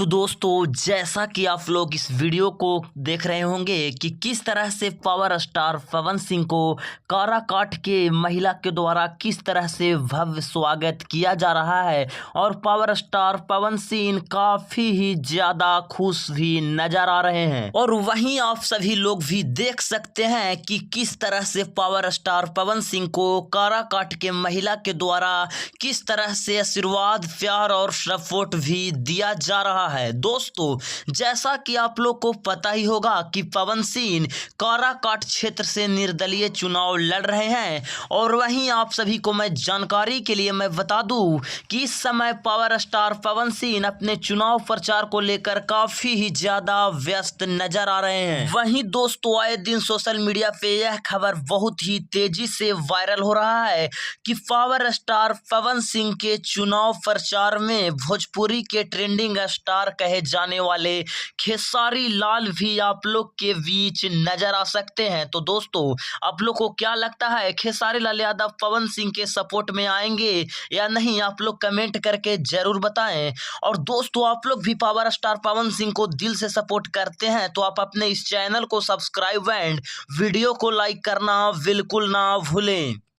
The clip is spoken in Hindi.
तो दोस्तों जैसा कि आप लोग इस वीडियो को देख रहे होंगे कि किस तरह से पावर स्टार पवन सिंह को काराकाट के महिला के द्वारा किस तरह से भव्य स्वागत किया जा रहा है और पावर स्टार पवन सिंह काफी ही ज्यादा खुश भी नजर आ रहे हैं। और वहीं आप सभी लोग भी देख सकते हैं कि किस तरह से पावर स्टार पवन सिंह को काराकाट के महिला के द्वारा किस तरह से आशीर्वाद, प्यार और सपोर्ट भी दिया जा रहा है। दोस्तों जैसा कि आप लोग को पता ही होगा कि पवन सिंह काराकाट क्षेत्र से निर्दलीय चुनाव लड़ रहे हैं और वहीं आप सभी को मैं जानकारी के लिए मैं बता दूं कि इस समय पावर स्टार पवन सिंह अपने चुनाव प्रचार को लेकर काफी ही ज्यादा व्यस्त नजर आ रहे हैं। वहीं दोस्तों आए दिन सोशल मीडिया पे यह खबर बहुत ही तेजी से वायरल हो रहा है कि पावर स्टार पवन सिंह के चुनाव प्रचार में भोजपुरी के ट्रेंडिंग स्टार कहे जाने वाले खेसारी लाल भी आप लोग के बीच नजर आ सकते हैं। तो दोस्तों आप लोग को क्या लगता है, खेसारी लाल यादव पवन सिंह के सपोर्ट में आएंगे या नहीं? आप लोग कमेंट करके जरूर बताएं। और दोस्तों आप लोग भी पावर स्टार पवन सिंह को दिल से सपोर्ट करते हैं तो आप अपने इस चैनल को सब्सक्राइब एंड वीडियो को लाइक करना बिल्कुल ना भूलें।